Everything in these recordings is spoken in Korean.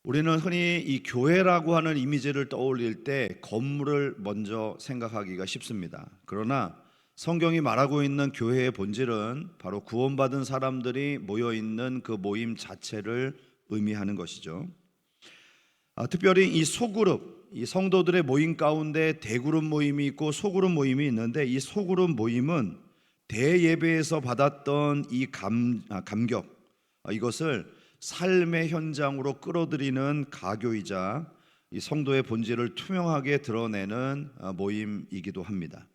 우리는 흔히 이 교회라고 하는 이미지를 떠올릴 때 건물을 먼저 생각하기가 쉽습니다. 그러나 성경이 말하고 있는 교회의 본질은 바로 구원받은 사람들이 모여 있는 그 모임 자체를 의미하는 것이죠. 특별히 이 소그룹, 이 성도들의 모임 가운데 대그룹 모임이 있고 소그룹 모임이 있는데, 이 소그룹 모임은 대예배에서 받았던 이 감격, 이것을 삶의 현장으로 끌어들이는 가교이자 이 성도의 본질을 투명하게 드러내는 모임이기도 합니다.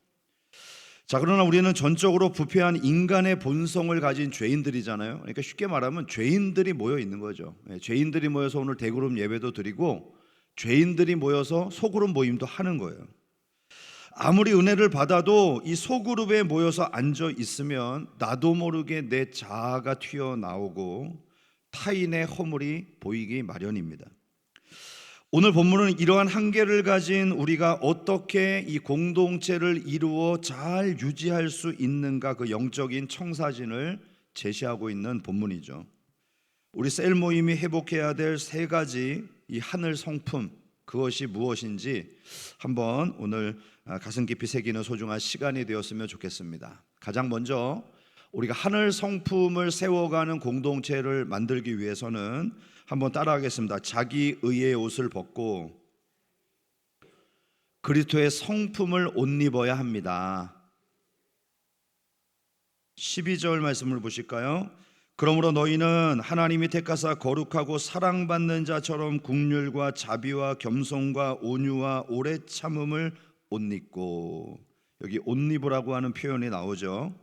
자, 그러나 우리는 전적으로 부패한 인간의 본성을 가진 죄인들이잖아요. 그러니까 쉽게 말하면 죄인들이 모여 있는 거죠. 죄인들이 모여서 오늘 대그룹 예배도 드리고, 죄인들이 모여서 소그룹 모임도 하는 거예요. 아무리 은혜를 받아도 이 소그룹에 모여서 앉아 있으면 나도 모르게 내 자아가 튀어나오고 타인의 허물이 보이기 마련입니다. 오늘 본문은 이러한 한계를 가진 우리가 어떻게 이 공동체를 이루어 잘 유지할 수 있는가, 그 영적인 청사진을 제시하고 있는 본문이죠. 우리 셀 모임이 회복해야 될 세 가지 이 하늘 성품, 그것이 무엇인지 한번 오늘 가슴 깊이 새기는 소중한 시간이 되었으면 좋겠습니다. 가장 먼저 우리가 하늘 성품을 세워가는 공동체를 만들기 위해서는 한번 따라하겠습니다. 자기 의의 옷을 벗고 그리스도의 성품을 옷 입어야 합니다. 12절 말씀을 보실까요? 그러므로 너희는 하나님이 택하사 거룩하고 사랑받는 자처럼 긍휼과 자비와 겸손과 온유와 오래 참음을 옷 입고, 여기 옷 입으라고 하는 표현이 나오죠.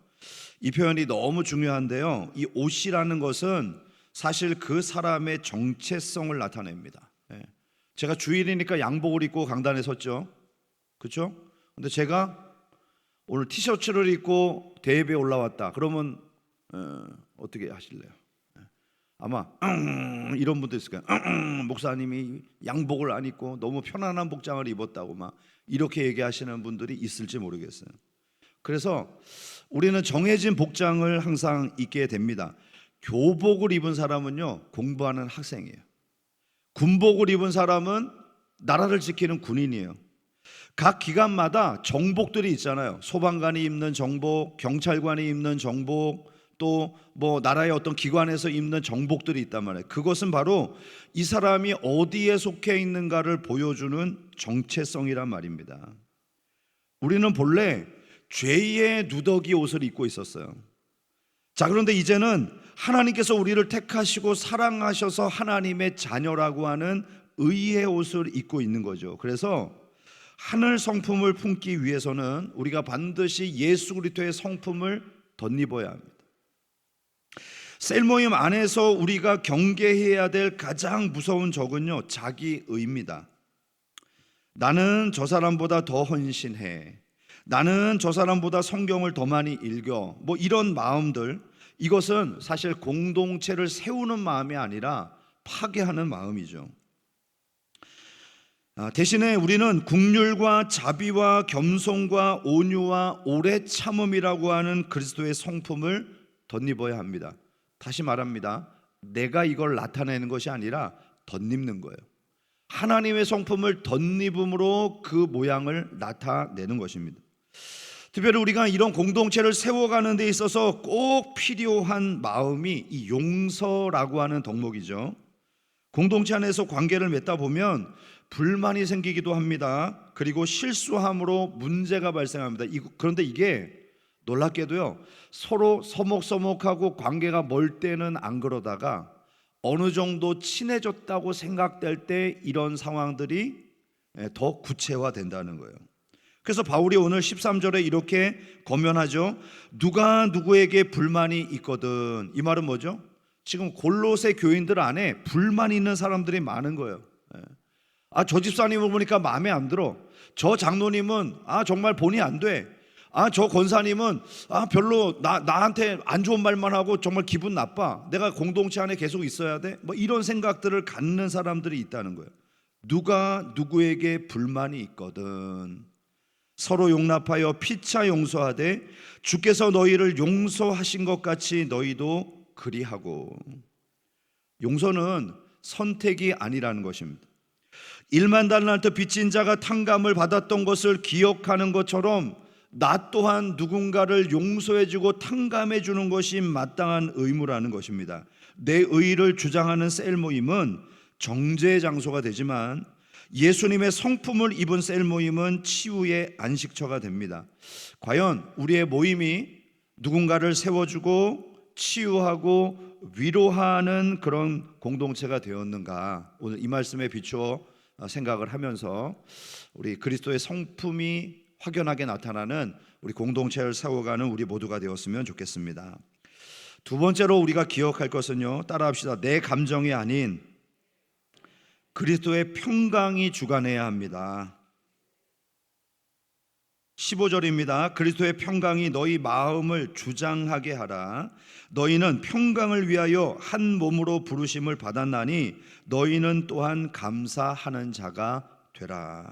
이 표현이 너무 중요한데요, 이 옷이라는 것은 사실 그 사람의 정체성을 나타냅니다. 제가 주일이니까 양복을 입고 강단에 섰죠. 그렇죠? 근데 제가 오늘 티셔츠를 입고 대회에 올라왔다 그러면 어떻게 하실래요? 아마 이런 분도 있을 거예요. 목사님이 양복을 안 입고 너무 편안한 복장을 입었다고 막 이렇게 얘기하시는 분들이 있을지 모르겠어요. 그래서 우리는 정해진 복장을 항상 입게 됩니다. 교복을 입은 사람은요, 공부하는 학생이에요. 군복을 입은 사람은 나라를 지키는 군인이에요. 각 기관마다 정복들이 있잖아요. 소방관이 입는 정복, 경찰관이 입는 정복, 또 뭐 나라의 어떤 기관에서 입는 정복들이 있단 말이에요. 그것은 바로 이 사람이 어디에 속해 있는가를 보여주는 정체성이란 말입니다. 우리는 본래 죄의 누더기 옷을 입고 있었어요. 자, 그런데 이제는 하나님께서 우리를 택하시고 사랑하셔서 하나님의 자녀라고 하는 의의 옷을 입고 있는 거죠. 그래서 하늘 성품을 품기 위해서는 우리가 반드시 예수 그리스도의 성품을 덧입어야 합니다. 셀 모임 안에서 우리가 경계해야 될 가장 무서운 적은요, 자기의입니다. 나는 저 사람보다 더 헌신해, 나는 저 사람보다 성경을 더 많이 읽어, 뭐 이런 마음들, 이것은 사실 공동체를 세우는 마음이 아니라 파괴하는 마음이죠. 대신에 우리는 긍휼과 자비와 겸손과 온유와 오래 참음이라고 하는 그리스도의 성품을 덧입어야 합니다. 다시 말합니다. 내가 이걸 나타내는 것이 아니라 덧입는 거예요. 하나님의 성품을 덧입음으로 그 모양을 나타내는 것입니다. 특별히 우리가 이런 공동체를 세워가는 데 있어서 꼭 필요한 마음이 이 용서라고 하는 덕목이죠. 공동체 안에서 관계를 맺다 보면 불만이 생기기도 합니다. 그리고 실수함으로 문제가 발생합니다. 그런데 이게 놀랍게도요, 서로 서먹서먹하고 관계가 멀 때는 안 그러다가 어느 정도 친해졌다고 생각될 때 이런 상황들이 더 구체화된다는 거예요. 그래서 바울이 오늘 13절에 이렇게 권면하죠. 누가 누구에게 불만이 있거든. 이 말은 뭐죠? 지금 골로새 교인들 안에 불만이 있는 사람들이 많은 거예요. 저 집사님을 보니까 마음에 안 들어. 저 장로님은 정말 본의 안 돼. 저 권사님은 별로 나한테 안 좋은 말만 하고 정말 기분 나빠. 내가 공동체 안에 계속 있어야 돼. 뭐 이런 생각들을 갖는 사람들이 있다는 거예요. 누가 누구에게 불만이 있거든. 서로 용납하여 피차 용서하되 주께서 너희를 용서하신 것 같이 너희도 그리하고. 용서는 선택이 아니라는 것입니다. 1만 달란트 빚진 자가 탕감을 받았던 것을 기억하는 것처럼 나 또한 누군가를 용서해주고 탕감해주는 것이 마땅한 의무라는 것입니다. 내 의의를 주장하는 셀 모임은 정죄의 장소가 되지만 예수님의 성품을 입은 셀 모임은 치유의 안식처가 됩니다. 과연 우리의 모임이 누군가를 세워주고 치유하고 위로하는 그런 공동체가 되었는가? 오늘 이 말씀에 비추어 생각을 하면서 우리 그리스도의 성품이 확연하게 나타나는 우리 공동체를 세워가는 우리 모두가 되었으면 좋겠습니다. 두 번째로 우리가 기억할 것은요, 따라합시다. 내 감정이 아닌 그리스도의 평강이 주관해야 합니다. 15절입니다. 그리스도의 평강이 너희 마음을 주장하게 하라. 너희는 평강을 위하여 한 몸으로 부르심을 받았나니 너희는 또한 감사하는 자가 되라.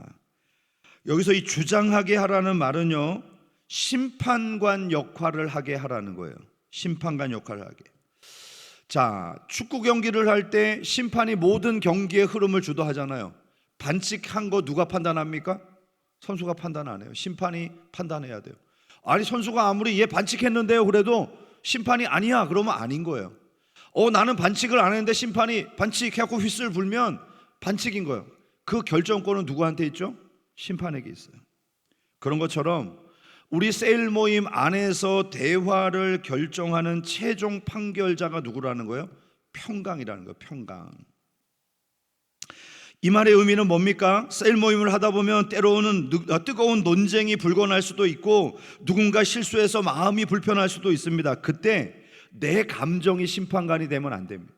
여기서 이 주장하게 하라는 말은요, 심판관 역할을 하게 하라는 거예요. 심판관 역할을 하게. 자, 축구 경기를 할 때 심판이 모든 경기의 흐름을 주도하잖아요. 반칙한 거 누가 판단합니까? 선수가 판단 안 해요. 심판이 판단해야 돼요. 아니, 선수가 아무리 얘 반칙했는데요 그래도 심판이 아니야 그러면 아닌 거예요. 나는 반칙을 안 했는데 심판이 반칙해갖고 휘슬 불면 반칙인 거예요. 그 결정권은 누구한테 있죠? 심판에게 있어요. 그런 것처럼 우리 셀 모임 안에서 대화를 결정하는 최종 판결자가 누구라는 거예요? 평강이라는 거예요. 평강. 이 말의 의미는 뭡니까? 셀 모임을 하다 보면 때로는 뜨거운 논쟁이 불거날 수도 있고 누군가 실수해서 마음이 불편할 수도 있습니다. 그때 내 감정이 심판관이 되면 안 됩니다.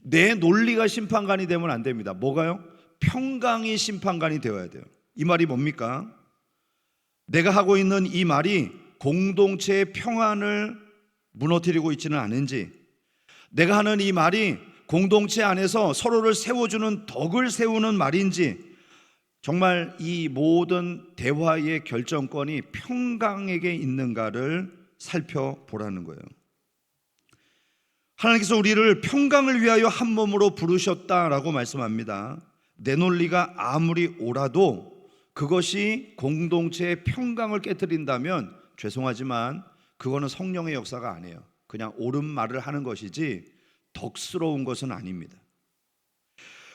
내 논리가 심판관이 되면 안 됩니다. 뭐가요? 평강이 심판관이 되어야 돼요. 이 말이 뭡니까? 내가 하고 있는 이 말이 공동체의 평안을 무너뜨리고 있지는 않은지, 내가 하는 이 말이 공동체 안에서 서로를 세워주는 덕을 세우는 말인지, 정말 이 모든 대화의 결정권이 평강에게 있는가를 살펴보라는 거예요. 하나님께서 우리를 평강을 위하여 한 몸으로 부르셨다라고 말씀합니다. 내 논리가 아무리 옳아도 그것이 공동체의 평강을 깨트린다면 죄송하지만 그거는 성령의 역사가 아니에요. 그냥 옳은 말을 하는 것이지 덕스러운 것은 아닙니다.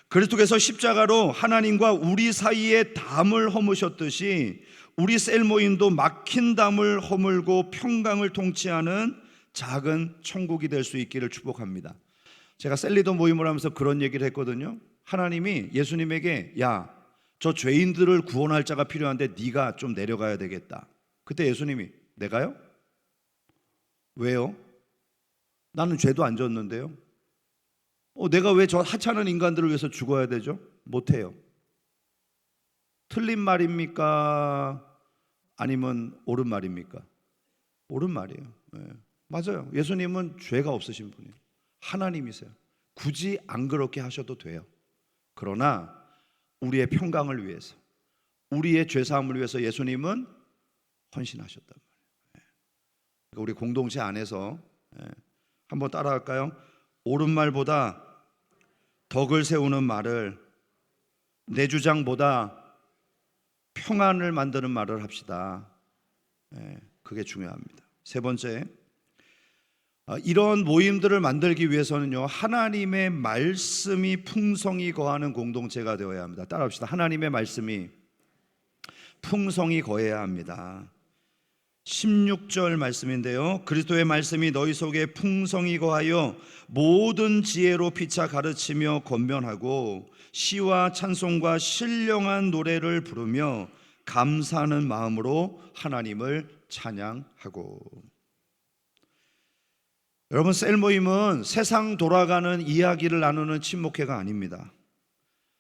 그리스도께서 십자가로 하나님과 우리 사이에 담을 허무셨듯이 우리 셀 모임도 막힌 담을 허물고 평강을 통치하는 작은 천국이 될 수 있기를 축복합니다. 제가 셀리더 모임을 하면서 그런 얘기를 했거든요. 하나님이 예수님에게 야, 저 죄인들을 구원할 자가 필요한데 네가 좀 내려가야 되겠다. 그때 예수님이 내가요? 왜요? 나는 죄도 안 졌는데요. 내가 왜 저 하찮은 인간들을 위해서 죽어야 되죠? 못해요. 틀린 말입니까? 아니면 옳은 말입니까? 옳은 말이에요. 네. 맞아요. 예수님은 죄가 없으신 분이에요. 하나님이세요. 굳이 안 그렇게 하셔도 돼요. 그러나 우리의 평강을 위해서, 우리의 죄사함을 위해서 예수님은 헌신하셨단 말이에요. 그러니까 우리 공동체 안에서 한번 따라할까요? 옳은 말보다 덕을 세우는 말을, 내 주장보다 평안을 만드는 말을 합시다. 그게 중요합니다. 세 번째, 이런 모임들을 만들기 위해서는요, 하나님의 말씀이 풍성히 거하는 공동체가 되어야 합니다. 따라합시다. 하나님의 말씀이 풍성히 거해야 합니다. 16절 말씀인데요, 그리스도의 말씀이 너희 속에 풍성히 거하여 모든 지혜로 피차 가르치며 권면하고 시와 찬송과 신령한 노래를 부르며 감사하는 마음으로 하나님을 찬양하고. 여러분, 셀 모임은 세상 돌아가는 이야기를 나누는 친목회가 아닙니다.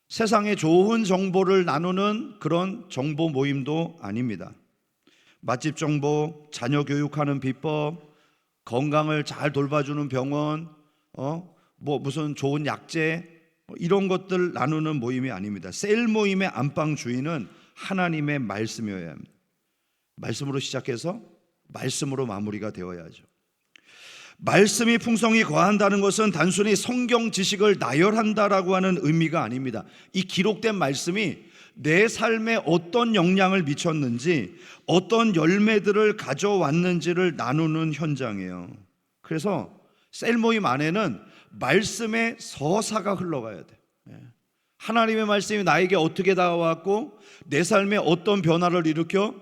세상의 좋은 정보를 나누는 그런 정보 모임도 아닙니다. 맛집 정보, 자녀 교육하는 비법, 건강을 잘 돌봐주는 병원, 무슨 좋은 약재, 이런 것들 나누는 모임이 아닙니다. 셀 모임의 안방 주인은 하나님의 말씀이어야 합니다. 말씀으로 시작해서 말씀으로 마무리가 되어야죠. 말씀이 풍성히 거한다는 것은 단순히 성경 지식을 나열한다라고 하는 의미가 아닙니다. 이 기록된 말씀이 내 삶에 어떤 영향을 미쳤는지, 어떤 열매들을 가져왔는지를 나누는 현장이에요. 그래서 셀 모임 안에는 말씀의 서사가 흘러가야 돼. 하나님의 말씀이 나에게 어떻게 다가왔고 내 삶에 어떤 변화를 일으켜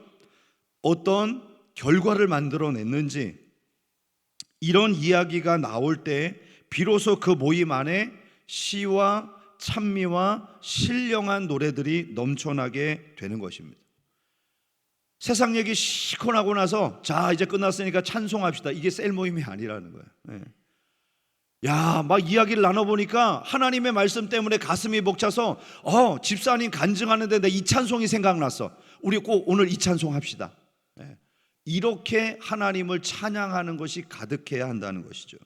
어떤 결과를 만들어냈는지, 이런 이야기가 나올 때 비로소 그 모임 안에 시와 찬미와 신령한 노래들이 넘쳐나게 되는 것입니다. 세상 얘기 시커 나고 나서 자 이제 끝났으니까 찬송합시다, 이게 셀 모임이 아니라는 거예요. 야, 막 이야기를 나눠보니까 하나님의 말씀 때문에 가슴이 벅차서 집사님 간증하는데 내 이 찬송이 생각났어, 우리 꼭 오늘 이 찬송 합시다. 이렇게 하나님을 찬양하는 것이 가득해야 한다는 것이죠.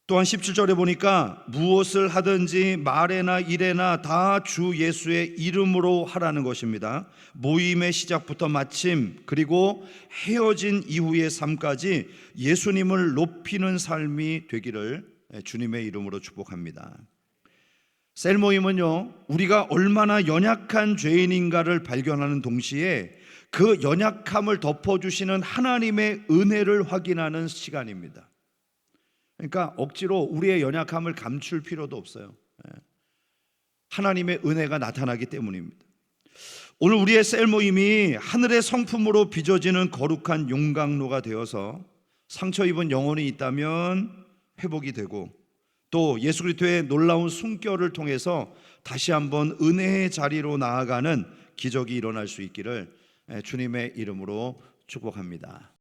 또한 17절에 보니까 무엇을 하든지 말에나 일에나 다 주 예수의 이름으로 하라는 것입니다. 모임의 시작부터 마침, 그리고 헤어진 이후의 삶까지 예수님을 높이는 삶이 되기를 주님의 이름으로 축복합니다. 셀 모임은요, 우리가 얼마나 연약한 죄인인가를 발견하는 동시에 그 연약함을 덮어주시는 하나님의 은혜를 확인하는 시간입니다. 그러니까 억지로 우리의 연약함을 감출 필요도 없어요. 하나님의 은혜가 나타나기 때문입니다. 오늘 우리의 셀 모임이 하늘의 성품으로 빚어지는 거룩한 용광로가 되어서 상처 입은 영혼이 있다면 회복이 되고, 또 예수 그리스도의 놀라운 숨결을 통해서 다시 한번 은혜의 자리로 나아가는 기적이 일어날 수 있기를 주님의 이름으로 축복합니다.